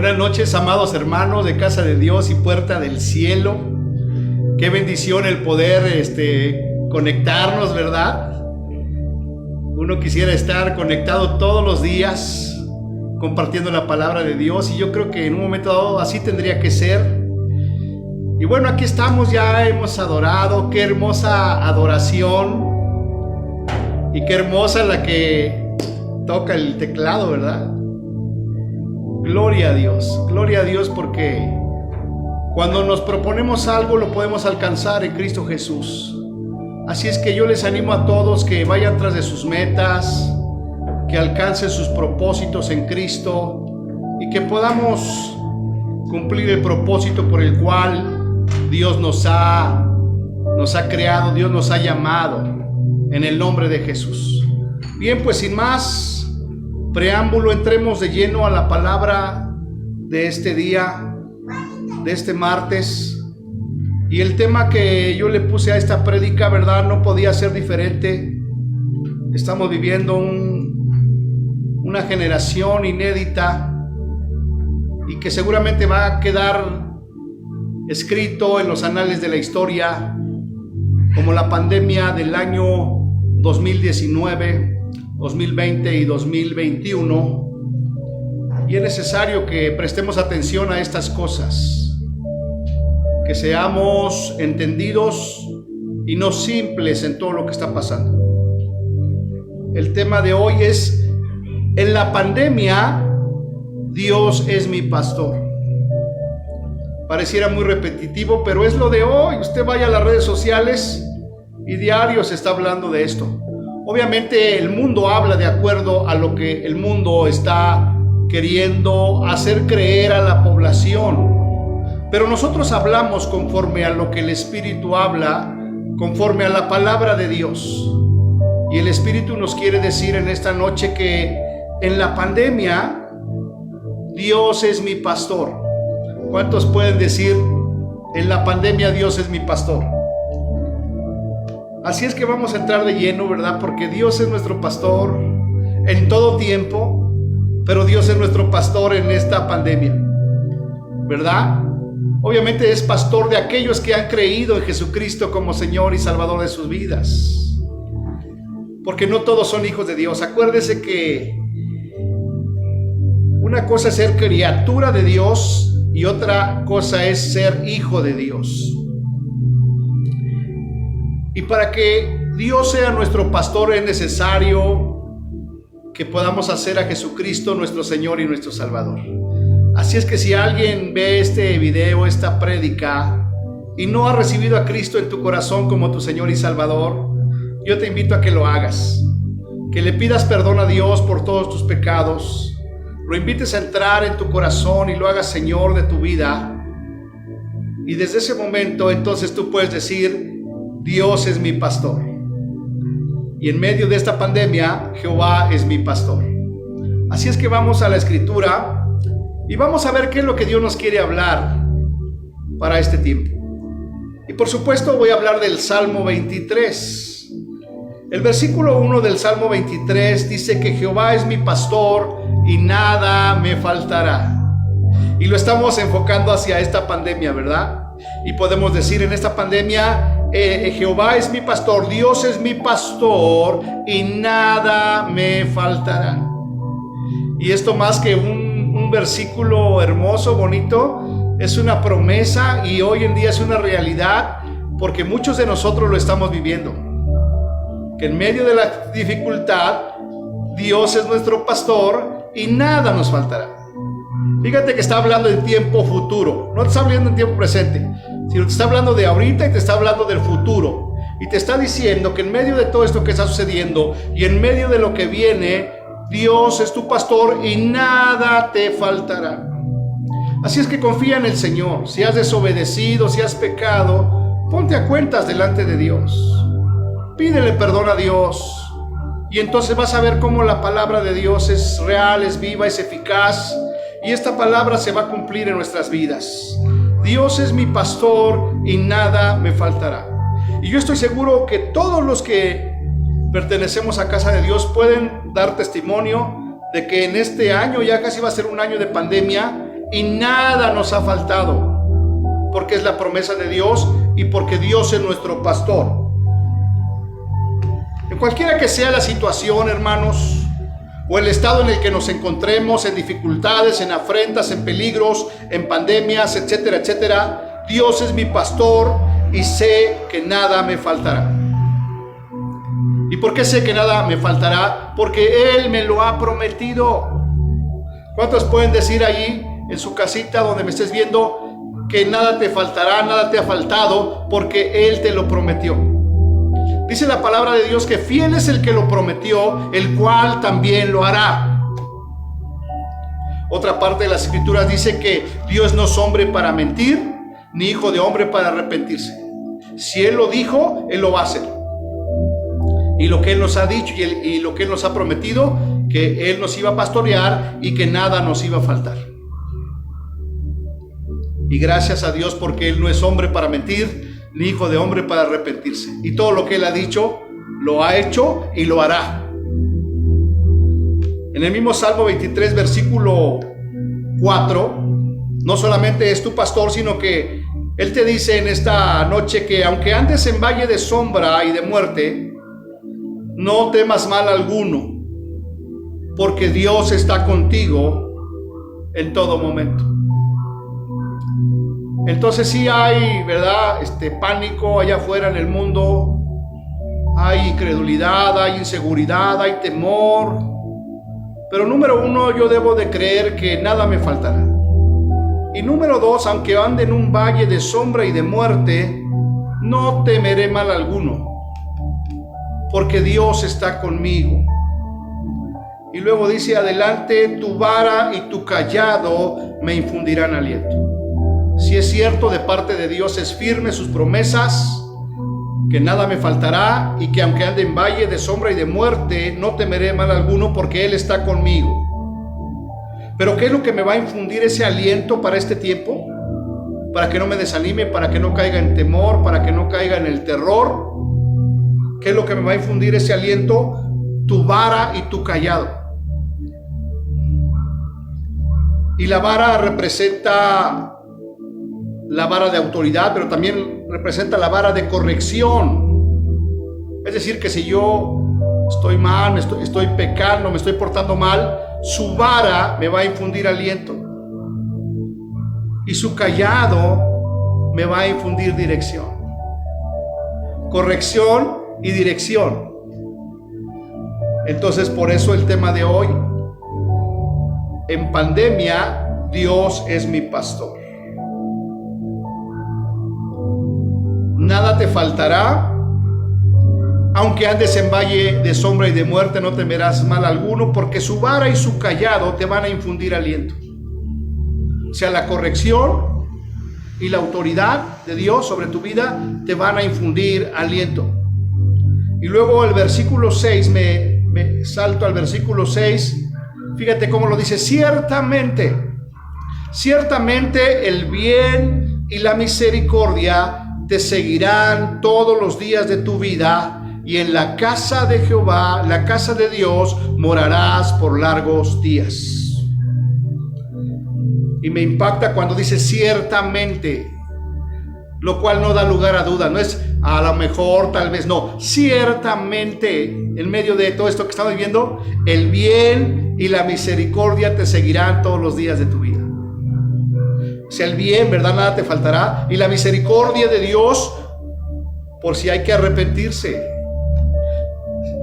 Buenas noches, amados hermanos de Casa de Dios y Puerta del Cielo. Qué bendición el poder conectarnos, ¿verdad? Uno quisiera estar conectado todos los días compartiendo la palabra de Dios, y yo creo que en un momento dado así tendría que ser. Y bueno, aquí estamos, ya hemos adorado. Qué hermosa adoración y qué hermosa la que toca el teclado, ¿verdad? Gloria a Dios, porque cuando nos proponemos algo lo podemos alcanzar en Cristo Jesús. Así es que yo les animo a todos que vayan tras de sus metas, que alcancen sus propósitos en Cristo y que podamos cumplir el propósito por el cual Dios nos ha creado, Dios nos ha llamado, en el nombre de Jesús. Bien, pues sin más preámbulo, entremos de lleno a la palabra de este día, de este martes. Y el tema que yo le puse a esta prédica, ¿verdad?, no podía ser diferente. Estamos viviendo una generación inédita y que seguramente va a quedar escrito en los anales de la historia como la pandemia del año 2019, 2020 y 2021, y es necesario que prestemos atención a estas cosas, que seamos entendidos y no simples en todo lo que está pasando. El tema de hoy es: en la pandemia, Dios es mi pastor. Pareciera muy repetitivo, pero es lo de hoy. Usted vaya a las redes sociales y diario se está hablando de esto. Obviamente el mundo habla de acuerdo a lo que el mundo está queriendo hacer creer a la población, pero nosotros hablamos conforme a lo que el Espíritu habla, conforme a la palabra de Dios. Y el Espíritu nos quiere decir en esta noche que en la pandemia Dios es mi pastor. ¿Cuántos pueden decir: en la pandemia Dios es mi pastor? Así es que vamos a entrar de lleno, ¿verdad? Porque Dios es nuestro pastor en todo tiempo, pero Dios es nuestro pastor en esta pandemia, ¿verdad? Obviamente es pastor de aquellos que han creído en Jesucristo como Señor y Salvador de sus vidas, porque no todos son hijos de Dios. Acuérdese que una cosa es ser criatura de Dios y otra cosa es ser hijo de Dios. Y para que Dios sea nuestro pastor es necesario que podamos hacer a Jesucristo nuestro Señor y nuestro Salvador. Así es que si alguien ve este video, esta prédica, y no ha recibido a Cristo en tu corazón como tu Señor y Salvador, yo te invito a que lo hagas, que le pidas perdón a Dios por todos tus pecados, lo invites a entrar en tu corazón y lo hagas Señor de tu vida. Y desde ese momento entonces tú puedes decir: Dios es mi pastor. Y en medio de esta pandemia, Jehová es mi pastor. Así es que vamos a la Escritura y vamos a ver qué es lo que Dios nos quiere hablar para este tiempo. Y por supuesto voy a hablar del Salmo 23. El versículo 1 del Salmo 23 dice que Jehová es mi pastor y nada me faltará. Y lo estamos enfocando hacia esta pandemia, ¿verdad? Y podemos decir en esta pandemia: Jehová es mi pastor, Dios es mi pastor y nada me faltará. Y esto, más que un versículo hermoso, bonito, es una promesa, y hoy en día es una realidad, porque muchos de nosotros lo estamos viviendo, que en medio de la dificultad Dios es nuestro pastor y nada nos faltará. Fíjate que está hablando en tiempo futuro, no te está hablando en tiempo presente, sino te está hablando de ahorita y te está hablando del futuro. Y te está diciendo que en medio de todo esto que está sucediendo y en medio de lo que viene, Dios es tu pastor y nada te faltará. Así es que confía en el Señor. Si has desobedecido, si has pecado, ponte a cuentas delante de Dios. Pídele perdón a Dios. Y entonces vas a ver cómo la palabra de Dios es real, es viva, es eficaz. Y esta palabra se va a cumplir en nuestras vidas. Dios es mi pastor y nada me faltará. Y yo estoy seguro que todos los que pertenecemos a Casa de Dios pueden dar testimonio de que en este año, ya casi va a ser un año de pandemia, y nada nos ha faltado, porque es la promesa de Dios y porque Dios es nuestro pastor. En cualquiera que sea la situación, hermanos, o el estado en el que nos encontremos, en dificultades, en afrentas, en peligros, en pandemias, etcétera, etcétera, Dios es mi pastor y sé que nada me faltará. ¿Y por qué sé que nada me faltará? Porque Él me lo ha prometido. ¿Cuántos pueden decir allí en su casita donde me estés viendo que nada te faltará, nada te ha faltado, porque Él te lo prometió? Dice la palabra de Dios que fiel es el que lo prometió, el cual también lo hará. Otra parte de las Escrituras dice que Dios no es hombre para mentir, ni hijo de hombre para arrepentirse. Si Él lo dijo, Él lo va a hacer. Y lo que Él nos ha dicho y lo que Él nos ha prometido, que Él nos iba a pastorear y que nada nos iba a faltar. Y gracias a Dios, porque Él no es hombre para mentir, ni hijo de hombre para arrepentirse. Y todo lo que Él ha dicho, lo ha hecho y lo hará. En el mismo Salmo 23, versículo 4, no solamente es tu pastor, sino que Él te dice en esta noche que aunque andes en valle de sombra y de muerte, no temas mal alguno, porque Dios está contigo en todo momento. Entonces sí hay, ¿verdad? Pánico allá afuera en el mundo, hay incredulidad, hay inseguridad, hay temor. Pero número uno, yo debo de creer que nada me faltará. Y número dos, aunque ande en un valle de sombra y de muerte, no temeré mal alguno, porque Dios está conmigo. Y luego dice adelante, tu vara y tu cayado me infundirán aliento. Si es cierto, de parte de Dios es firme sus promesas, que nada me faltará y que aunque ande en valle de sombra y de muerte, no temeré mal alguno porque Él está conmigo. Pero ¿qué es lo que me va a infundir ese aliento para este tiempo? Para que no me desanime, para que no caiga en temor, para que no caiga en el terror. ¿Qué es lo que me va a infundir ese aliento? Tu vara y tu cayado. Y la vara representa la vara de autoridad, pero también representa la vara de corrección. Es decir, que si yo estoy mal, estoy pecando, me estoy portando mal, su vara me va a infundir aliento. Y su cayado me va a infundir dirección. Corrección y dirección. Entonces, por eso el tema de hoy, en pandemia, Dios es mi pastor. Nada te faltará, aunque andes en valle de sombra y de muerte, no temerás mal alguno, porque su vara y su cayado te van a infundir aliento. O sea, la corrección y la autoridad de Dios sobre tu vida te van a infundir aliento. Y luego el versículo 6, me salto al versículo 6, fíjate cómo lo dice: ciertamente el bien y la misericordia te seguirán todos los días de tu vida, y en la casa de Jehová, la casa de Dios, morarás por largos días. Y me impacta cuando dice ciertamente, lo cual no da lugar a duda, no es a lo mejor, tal vez, no, ciertamente, en medio de todo esto que estamos viviendo, el bien y la misericordia te seguirán todos los días de tu vida. O sea, el bien, ¿verdad? Nada te faltará. Y la misericordia de Dios, por si hay que arrepentirse.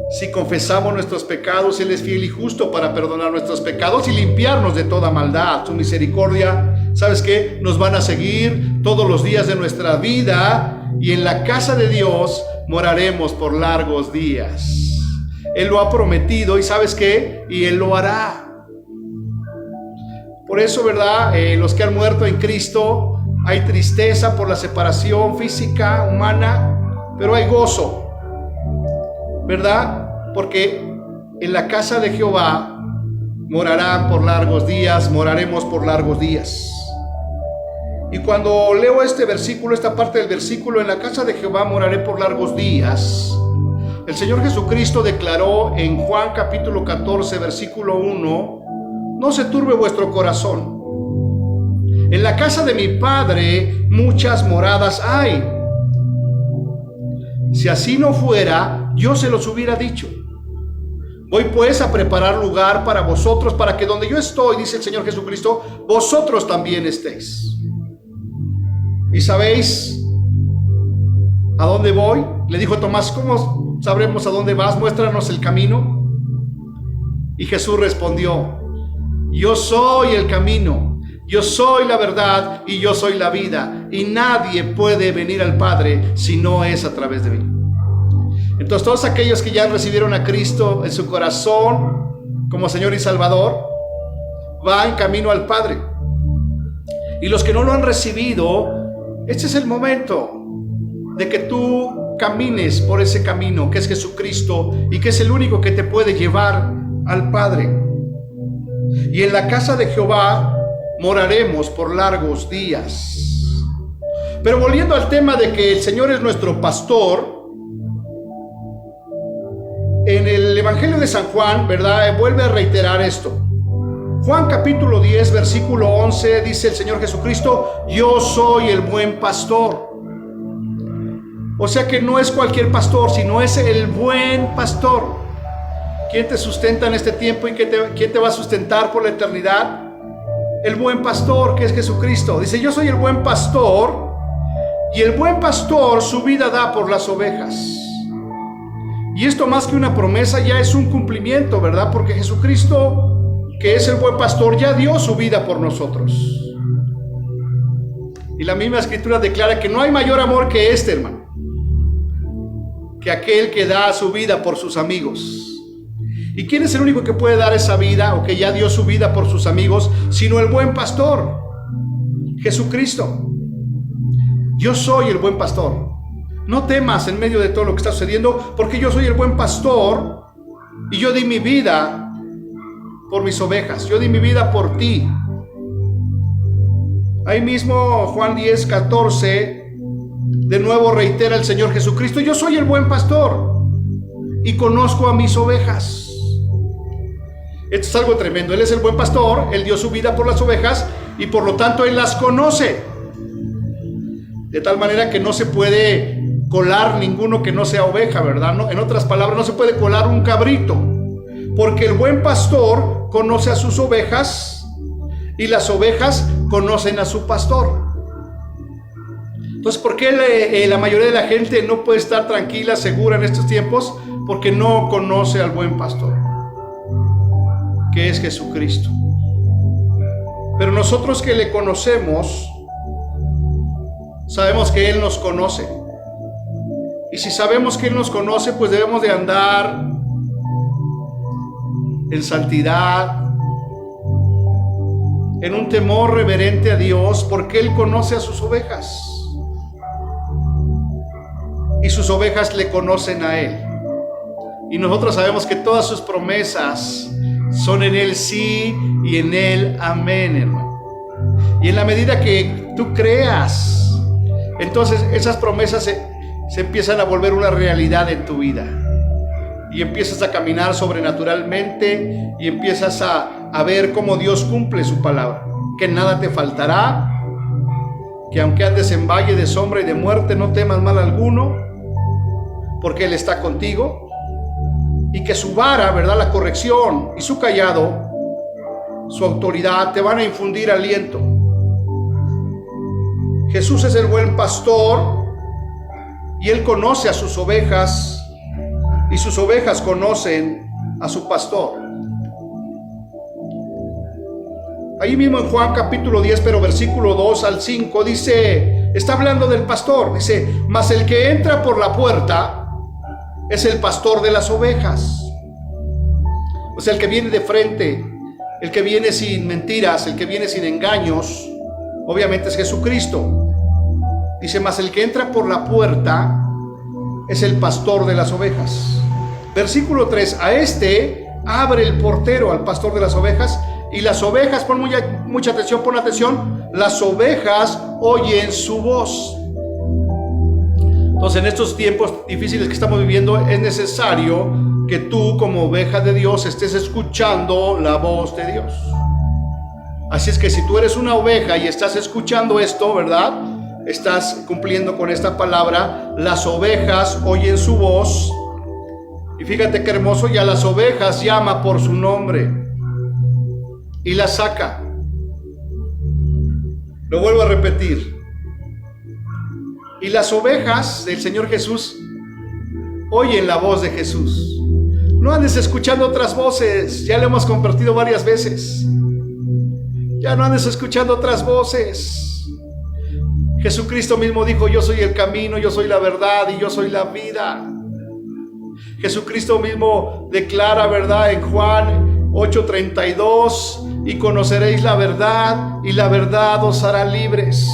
Si confesamos nuestros pecados, Él es fiel y justo para perdonar nuestros pecados y limpiarnos de toda maldad. Su misericordia, ¿sabes qué? Nos van a seguir todos los días de nuestra vida, y en la casa de Dios moraremos por largos días. Él lo ha prometido, y ¿sabes qué? Y Él lo hará. Por eso, ¿verdad? Los que han muerto en Cristo, hay tristeza por la separación física, humana, pero hay gozo, ¿verdad? Porque en la casa de Jehová morarán por largos días, moraremos por largos días. Y cuando leo este versículo, esta parte del versículo, en la casa de Jehová moraré por largos días, el Señor Jesucristo declaró en Juan capítulo 14, versículo 1, no se turbe vuestro corazón. En la casa de mi Padre muchas moradas hay. Si así no fuera, yo se los hubiera dicho. Voy pues a preparar lugar para vosotros, para que donde yo estoy, dice el Señor Jesucristo, vosotros también estéis. ¿Y sabéis a dónde voy? Le dijo Tomás, ¿cómo sabremos a dónde vas? Muéstranos el camino. Y Jesús respondió, yo soy el camino, yo soy la verdad y yo soy la vida. Y nadie puede venir al Padre si no es a través de mí. Entonces todos aquellos que ya recibieron a Cristo en su corazón como Señor y Salvador, van camino al Padre. Y los que no lo han recibido, este es el momento de que tú camines por ese camino que es Jesucristo y que es el único que te puede llevar al Padre. Y en la casa de Jehová moraremos por largos días. Pero volviendo al tema de que el Señor es nuestro pastor, en el Evangelio de San Juan, ¿verdad? Vuelve a reiterar esto. Juan capítulo 10, versículo 11, dice el Señor Jesucristo, yo soy el buen pastor. O sea que no es cualquier pastor, sino es el buen pastor. ¿Quién te sustenta en este tiempo y quién te va a sustentar por la eternidad? El buen pastor, que es Jesucristo. Dice, yo soy el buen pastor, y el buen pastor su vida da por las ovejas. Y esto más que una promesa ya es un cumplimiento, ¿verdad? Porque Jesucristo, que es el buen pastor, ya dio su vida por nosotros. Y la misma Escritura declara que no hay mayor amor que este, hermano, que aquel que da su vida por sus amigos. ¿Y quién es el único que puede dar esa vida, o que ya dio su vida por sus amigos, sino el buen pastor? Jesucristo. Yo soy el buen pastor. No temas en medio de todo lo que está sucediendo, porque yo soy el buen pastor y yo di mi vida por mis ovejas. Yo di mi vida por ti. Ahí mismo Juan 10, 14, de nuevo reitera el Señor Jesucristo, yo soy el buen pastor y conozco a mis ovejas. Esto es algo tremendo. Él es el buen pastor, Él dio su vida por las ovejas y por lo tanto Él las conoce. De tal manera que no se puede colar ninguno que no sea oveja, ¿verdad? No, en otras palabras, no se puede colar un cabrito, porque el buen pastor conoce a sus ovejas y las ovejas conocen a su pastor. Entonces, ¿por qué la mayoría de la gente no puede estar tranquila, segura en estos tiempos? Porque no conoce al buen pastor, que es Jesucristo. Pero nosotros que le conocemos, sabemos que Él nos conoce. Y si sabemos que Él nos conoce, pues debemos de andar en santidad, en un temor reverente a Dios, porque Él conoce a sus ovejas. Y sus ovejas le conocen a Él. Y nosotros sabemos que todas sus promesas son en Él sí y en Él amén, hermano. Y en la medida que tú creas, entonces esas promesas se empiezan a volver una realidad en tu vida. Y empiezas a caminar sobrenaturalmente y empiezas a ver cómo Dios cumple su palabra. Que nada te faltará, que aunque andes en valle de sombra y de muerte, no temas mal alguno, porque Él está contigo. Y que su vara, ¿verdad?, la corrección, y su callado, su autoridad, te van a infundir aliento. Jesús es el buen pastor y Él conoce a sus ovejas y sus ovejas conocen a su pastor. Ahí mismo en Juan capítulo 10, pero versículo 2 al 5 dice, está hablando del pastor, dice, mas el que entra por la puerta es el pastor de las ovejas. O sea, el que viene de frente, el que viene sin mentiras, el que viene sin engaños, obviamente es Jesucristo. Dice, mas el que entra por la puerta es el pastor de las ovejas. Versículo 3, a este abre el portero, al pastor de las ovejas, y las ovejas, pon mucha atención, pon atención, las ovejas oyen su voz. Entonces, en estos tiempos difíciles que estamos viviendo, es necesario que tú, como oveja de Dios, estés escuchando la voz de Dios. Así es que si tú eres una oveja y estás escuchando esto, ¿verdad? Estás cumpliendo con esta palabra. Las ovejas oyen su voz. Y fíjate qué hermoso, y a las ovejas llama por su nombre y las saca. Lo vuelvo a repetir. Y las ovejas del Señor Jesús oyen la voz de Jesús. No andes escuchando otras voces, ya lo hemos compartido varias veces. Ya no andes escuchando otras voces. Jesucristo mismo dijo: yo soy el camino, yo soy la verdad y yo soy la vida. Jesucristo mismo declara, ¿verdad?, en Juan 8:32: y conoceréis la verdad, y la verdad os hará libres.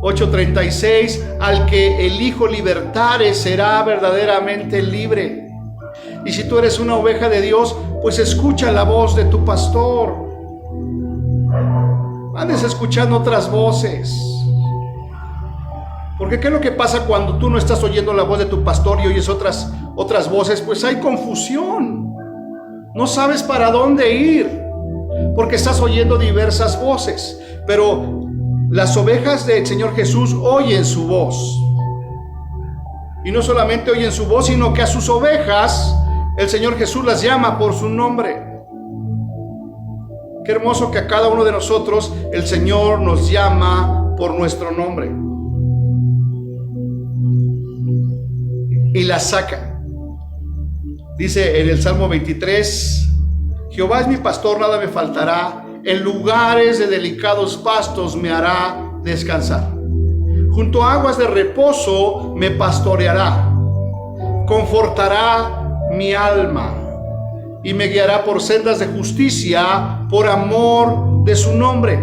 8:36: al que el Hijo libertare será verdaderamente libre. Y si tú eres una oveja de Dios, pues escucha la voz de tu pastor. Andes escuchando otras voces. Porque ¿qué es lo que pasa cuando tú no estás oyendo la voz de tu pastor y oyes otras voces? Pues hay confusión. No sabes para dónde ir, porque estás oyendo diversas voces. Pero las ovejas del Señor Jesús oyen su voz. Y no solamente oyen su voz, sino que a sus ovejas el Señor Jesús las llama por su nombre. Qué hermoso que a cada uno de nosotros el Señor nos llama por nuestro nombre. Y las saca. Dice en el Salmo 23: Jehová es mi pastor, nada me faltará. En lugares de delicados pastos me hará descansar. Junto a aguas de reposo me pastoreará. Confortará mi alma y me guiará por sendas de justicia por amor de su nombre.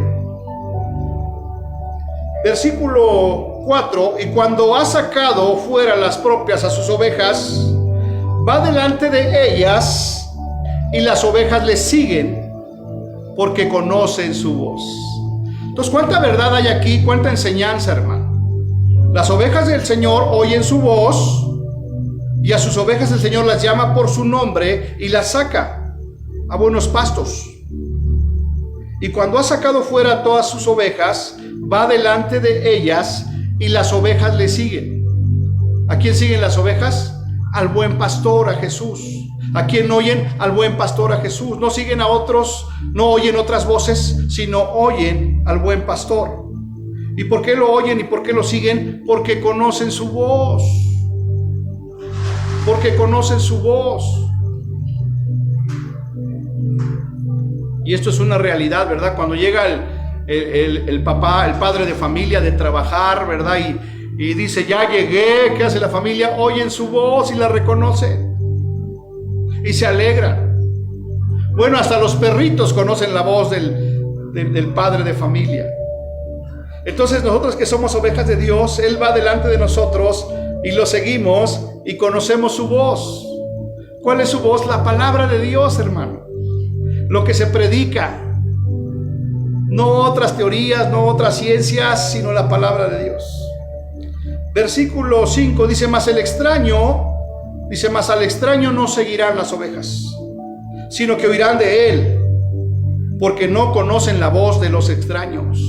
Versículo 4: y cuando ha sacado fuera las propias a sus ovejas, va delante de ellas, y las ovejas le siguen porque conocen su voz. Entonces, ¿cuánta verdad hay aquí? ¿Cuánta enseñanza, hermano? Las ovejas del Señor oyen su voz, y a sus ovejas el Señor las llama por su nombre y las saca a buenos pastos. Y cuando ha sacado fuera todas sus ovejas, va delante de ellas, y las ovejas le siguen. ¿A quién siguen las ovejas? Al buen pastor, a Jesús. ¿A quién oyen? Al buen pastor, a Jesús. No siguen a otros, no oyen otras voces, sino oyen al buen pastor. ¿Y por qué lo oyen y por qué lo siguen? Porque conocen su voz. Porque conocen su voz. Y esto es una realidad, ¿verdad? Cuando llega el papá, el padre de familia de trabajar, ¿verdad? Y dice: ya llegué. ¿Qué hace la familia? Oyen su voz y la reconocen y se alegran. Bueno, hasta los perritos conocen la voz del padre de familia. Entonces nosotros que somos ovejas de Dios, Él va delante de nosotros y lo seguimos y conocemos su voz. ¿Cuál es su voz? La palabra de Dios, hermano. Lo que se predica. No otras teorías, no otras ciencias, sino la palabra de Dios. Versículo 5 dice: mas al extraño no seguirán las ovejas, sino que oirán de él, porque no conocen la voz de los extraños.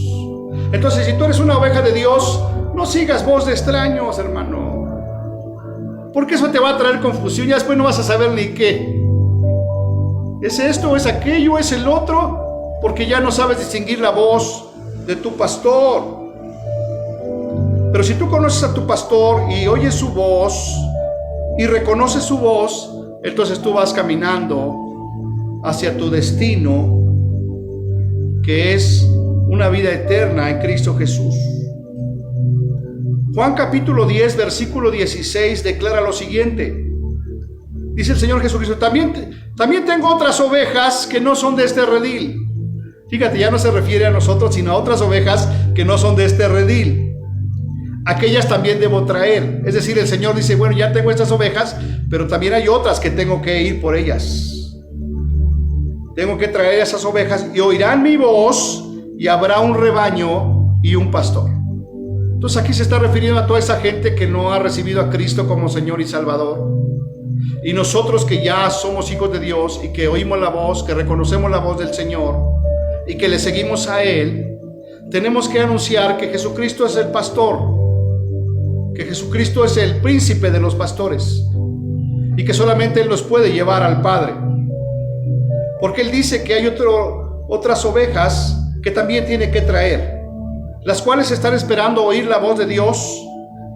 Entonces, si tú eres una oveja de Dios, no sigas voz de extraños, hermano, porque eso te va a traer confusión. Ya después no vas a saber ni qué es esto, es aquello, es el otro, porque ya no sabes distinguir la voz de tu pastor. Pero si tú conoces a tu pastor y oyes su voz y reconoces su voz, entonces tú vas caminando hacia tu destino, que es una vida eterna en Cristo Jesús. Juan capítulo 10, versículo 16 declara lo siguiente. Dice el Señor Jesucristo: también tengo otras ovejas que no son de este redil. Fíjate, ya no se refiere a nosotros, sino a otras ovejas que no son de este redil. Aquellas también debo traer. Es decir, el Señor dice: bueno, ya tengo estas ovejas, pero también hay otras que tengo que ir por ellas. Tengo que traer esas ovejas, y oirán mi voz, y habrá un rebaño y un pastor. Entonces aquí se está refiriendo a toda esa gente que no ha recibido a Cristo como Señor y Salvador. Y nosotros que ya somos hijos de Dios y que oímos la voz, que reconocemos la voz del Señor y que le seguimos a Él, tenemos que anunciar que Jesucristo es el pastor, que Jesucristo es el príncipe de los pastores y que solamente Él nos puede llevar al Padre. Porque Él dice que hay otras ovejas que también tiene que traer, las cuales están esperando oír la voz de Dios,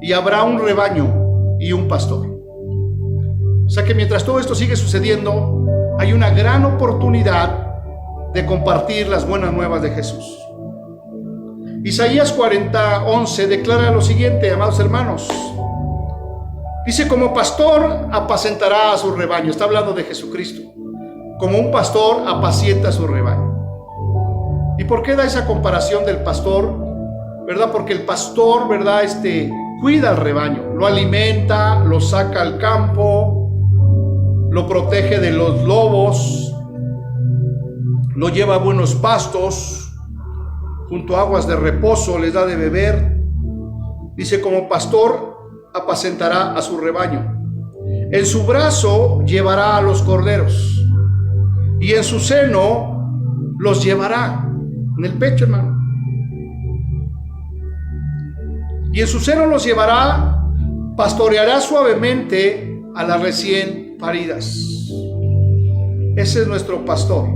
y habrá un rebaño y un pastor. O sea que mientras todo esto sigue sucediendo, hay una gran oportunidad de compartir las buenas nuevas de Jesús. Isaías 40:11 declara lo siguiente, amados hermanos. Dice: como pastor apacentará a su rebaño. Está hablando de Jesucristo. Como un pastor apacienta a su rebaño. ¿Y por qué da esa comparación del pastor? ¿Verdad? Porque el pastor, ¿verdad? Cuida al rebaño, lo alimenta, lo saca al campo, lo protege de los lobos, lo lleva a buenos pastos, junto a aguas de reposo les da de beber. Dice: como pastor apacentará a su rebaño. En su brazo llevará a los corderos y en su seno los llevará. En el pecho, hermano. Y en su seno los llevará, pastoreará suavemente a las recién paridas. Ese es nuestro pastor.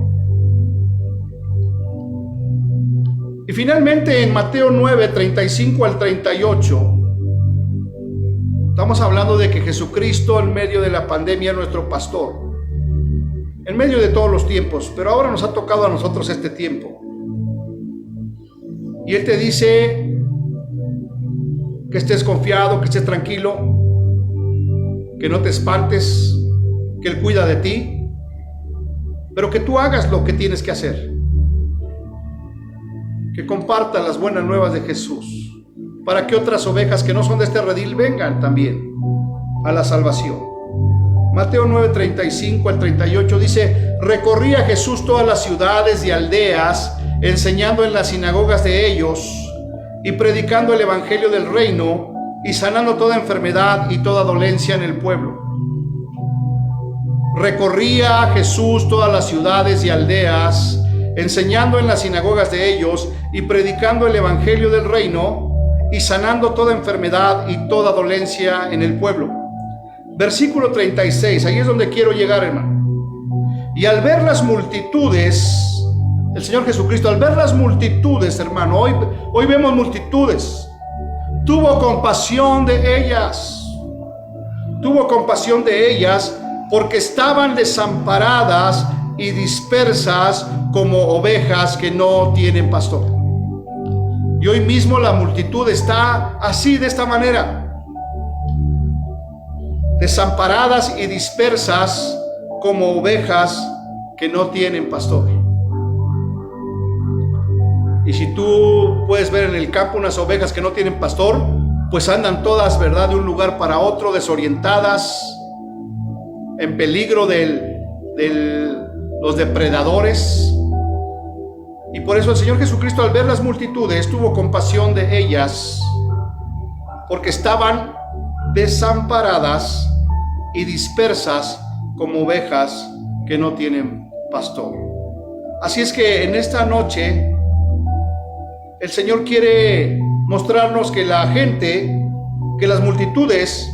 Y finalmente en Mateo 9, 35 al 38, estamos hablando de que Jesucristo en medio de la pandemia es nuestro pastor, en medio de todos los tiempos, pero ahora nos ha tocado a nosotros este tiempo. Y Él te dice que estés confiado, que estés tranquilo, que no te espantes, que Él cuida de ti, pero que tú hagas lo que tienes que hacer, que compartas las buenas nuevas de Jesús, para que otras ovejas que no son de este redil vengan también a la salvación. Mateo 9, 35 al 38 dice: recorría Jesús todas las ciudades y aldeas, enseñando en las sinagogas de ellos y predicando el evangelio del reino y sanando toda enfermedad y toda dolencia en el pueblo. Recorría Jesús todas las ciudades y aldeas, enseñando en las sinagogas de ellos y predicando el evangelio del reino y sanando toda enfermedad y toda dolencia en el pueblo. Versículo 36, ahí es donde quiero llegar, hermano. Y al ver las multitudes, el Señor Jesucristo, al ver las multitudes, hermano, hoy vemos multitudes, tuvo compasión de ellas. Tuvo compasión de ellas porque estaban desamparadas y dispersas como ovejas que no tienen pastor. Y hoy mismo la multitud está así, de esta manera, desamparadas y dispersas como ovejas que no tienen pastor. Y si tú puedes ver en el campo unas ovejas que no tienen pastor, pues andan todas, ¿verdad?, de un lugar para otro, desorientadas, en peligro de los depredadores. Y por eso el Señor Jesucristo, al ver las multitudes, tuvo compasión de ellas, porque estaban desamparadas y dispersas como ovejas que no tienen pastor. Así es que en esta noche el Señor quiere mostrarnos que la gente, que las multitudes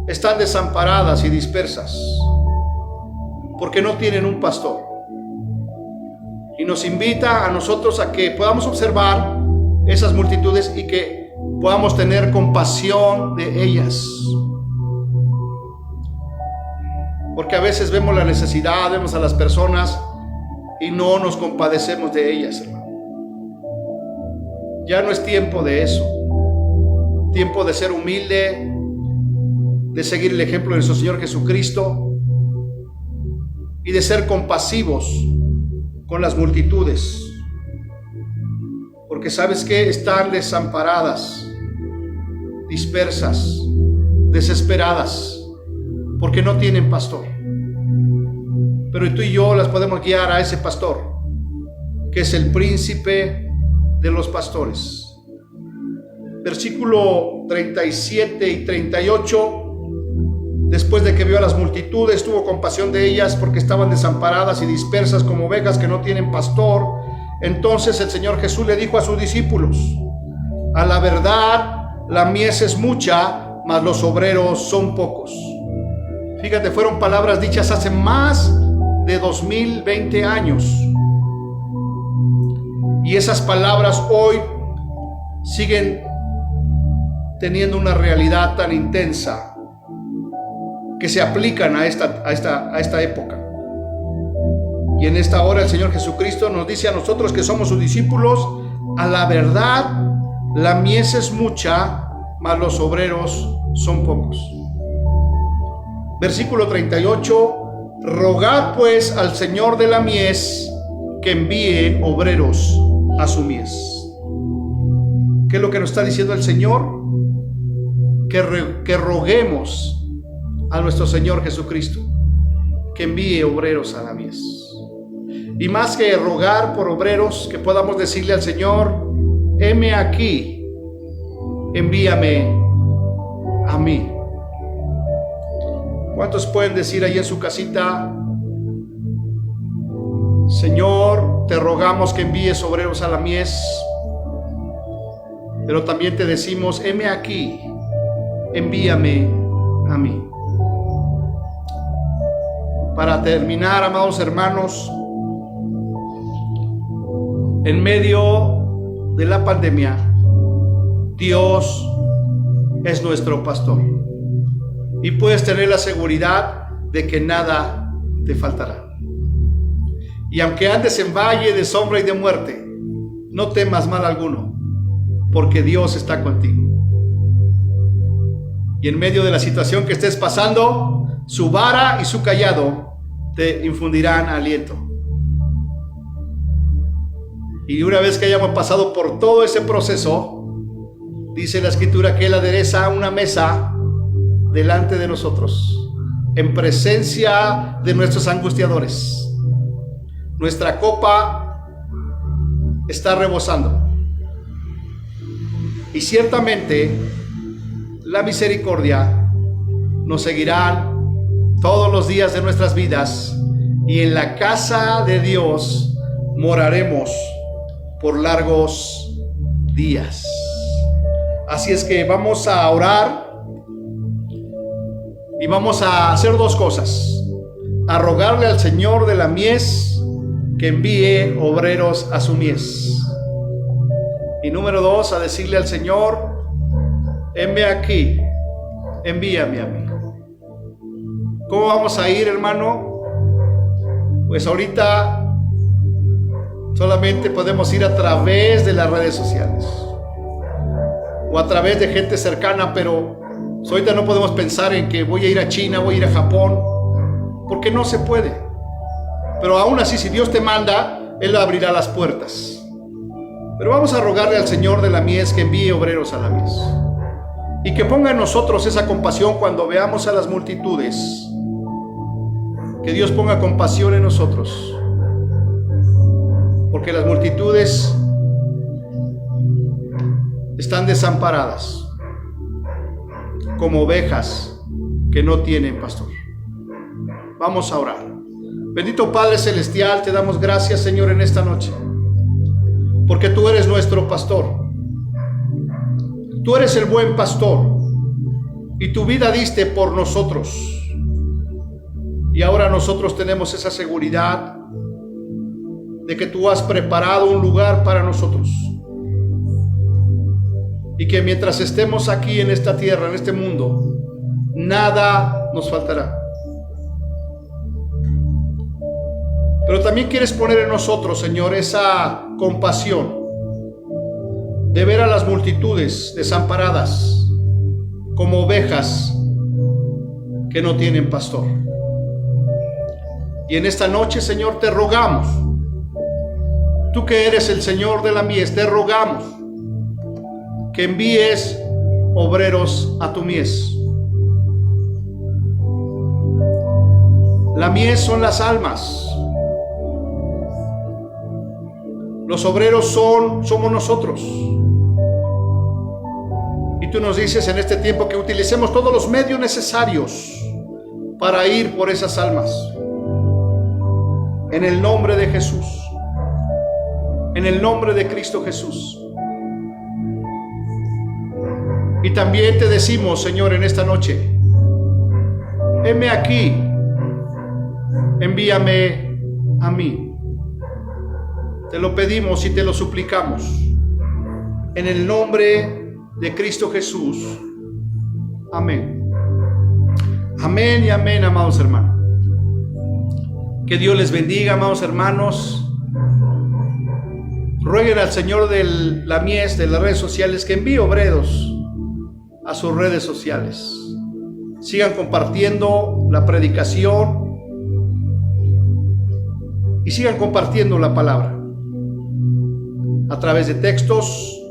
están desamparadas y dispersas porque no tienen un pastor. Y nos invita a nosotros a que podamos observar esas multitudes y que podamos tener compasión de ellas. Porque a veces vemos la necesidad, vemos a las personas y no nos compadecemos de ellas, hermano. Ya no es tiempo de eso. Tiempo de ser humilde, de seguir el ejemplo de nuestro Señor Jesucristo y de ser compasivos con las multitudes. Porque ¿sabes qué? Están desamparadas, dispersas, desesperadas, porque no tienen pastor. Pero tú y yo las podemos guiar a ese pastor, que es el príncipe de los pastores. Versículo 37 y 38 Después de que vio a las multitudes, tuvo compasión de ellas porque estaban desamparadas y dispersas como ovejas que no tienen pastor. Entonces el Señor Jesús le dijo a sus discípulos: a la verdad, la mies es mucha, mas los obreros son pocos. Fíjate, fueron palabras dichas hace más de 2020 años. Y esas palabras hoy siguen teniendo una realidad tan intensa que se aplican a esta época. Y en esta hora el Señor Jesucristo nos dice a nosotros que somos sus discípulos: a la verdad, la mies es mucha, mas los obreros son pocos. Versículo 38: rogad pues al Señor de la mies que envíe obreros a su mies. ¿Qué es lo que nos está diciendo el Señor? Que roguemos a nuestro Señor Jesucristo que envíe obreros a la mies. Y más que rogar por obreros, que podamos decirle al Señor: heme aquí, envíame a mí. ¿Cuántos pueden decir ahí en su casita: Señor, te rogamos que envíes obreros a la mies? Pero también te decimos: heme aquí, envíame a mí. Para terminar, amados hermanos, en medio de la pandemia, Dios es nuestro pastor. Y puedes tener la seguridad de que nada te faltará. Y aunque andes en valle de sombra y de muerte, no temas mal alguno, porque Dios está contigo. Y en medio de la situación que estés pasando, su vara y su cayado te infundirán aliento. Y una vez que hayamos pasado por todo ese proceso, dice la Escritura que Él adereza una mesa delante de nosotros, en presencia de nuestros angustiadores. Nuestra copa está rebosando. Y ciertamente la misericordia nos seguirá todos los días de nuestras vidas, y en la casa de Dios moraremos por largos días. Así es que vamos a orar y vamos a hacer dos cosas: a rogarle al Señor de la mies que envíe obreros a su mies, y número dos, a decirle al Señor: heme aquí, envíame a mí. ¿Cómo vamos a ir, hermano? Pues ahorita solamente podemos ir a través de las redes sociales o a través de gente cercana, pero ahorita no podemos pensar en que voy a ir a China, voy a ir a Japón, porque no se puede. Pero aún así, si Dios te manda, Él abrirá las puertas. Pero vamos a rogarle al Señor de la mies que envíe obreros a la mies, y que ponga en nosotros esa compasión cuando veamos a las multitudes. Que Dios ponga compasión en nosotros, porque las multitudes están desamparadas como ovejas que no tienen pastor. Vamos a orar. Bendito Padre Celestial, te damos gracias, Señor, en esta noche, porque tú eres nuestro pastor. Tú eres el buen pastor, y tu vida diste por nosotros. Y ahora nosotros tenemos esa seguridad de que tú has preparado un lugar para nosotros, y que mientras estemos aquí en esta tierra, en este mundo, nada nos faltará. Pero también quieres poner en nosotros, Señor, esa compasión de ver a las multitudes desamparadas como ovejas que no tienen pastor. Y en esta noche, Señor, te rogamos, tú que eres el Señor de la mies, te rogamos que envíes obreros a tu mies. La mies son las almas. Los obreros somos nosotros. Y tú nos dices en este tiempo que utilicemos todos los medios necesarios para ir por esas almas. En el nombre de Jesús, en el nombre de Cristo Jesús. Y también te decimos, Señor, en esta noche, heme aquí, envíame a mí. Te lo pedimos y te lo suplicamos, en el nombre de Cristo Jesús. Amén. Amén y amén, amados hermanos. Que Dios les bendiga, amados hermanos. Rueguen al Señor de la mies, de las redes sociales, que envíe obreros a sus redes sociales. Sigan compartiendo la predicación y sigan compartiendo la palabra a través de textos,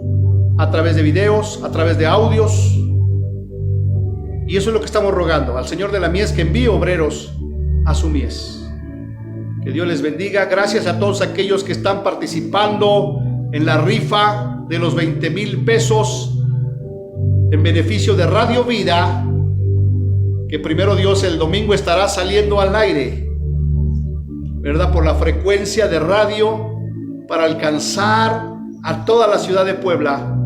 a través de videos, a través de audios. Y eso es lo que estamos rogando al Señor de la mies, que envíe obreros a su mies. Que Dios les bendiga. Gracias a todos aquellos que están participando en la rifa de los 20,000 pesos en beneficio de Radio Vida, que primero Dios el domingo estará saliendo al aire, ¿verdad? Por la frecuencia de radio, para alcanzar a toda la ciudad de Puebla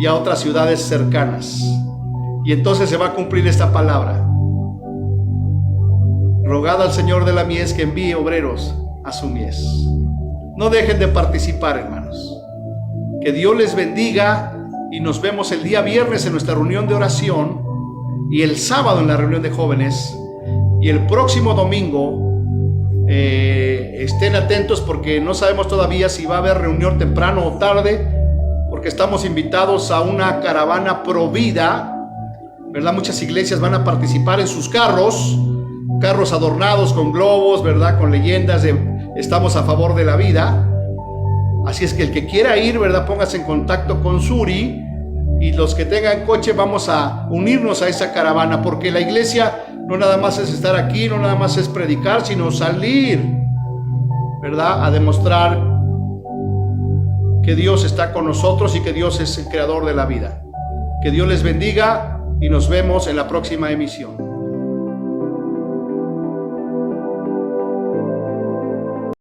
y a otras ciudades cercanas. Y entonces se va a cumplir esta palabra. Rogad al Señor de la mies que envíe obreros a su mies. No dejen de participar, hermanos. Que Dios les bendiga y nos vemos el día viernes en nuestra reunión de oración y el sábado en la reunión de jóvenes y el próximo domingo. Estén atentos porque no sabemos todavía si va a haber reunión temprano o tarde, porque estamos invitados a una caravana pro vida, ¿verdad? Muchas iglesias van a participar en sus carros adornados con globos, ¿verdad? Con leyendas de estamos a favor de la vida. Así es que el que quiera ir, ¿verdad? Póngase en contacto con Suri, y los que tengan coche vamos a unirnos a esa caravana, porque la iglesia no nada más es estar aquí, no nada más es predicar, sino salir, ¿verdad? A demostrar que Dios está con nosotros y que Dios es el creador de la vida. Que Dios les bendiga y nos vemos en la próxima emisión.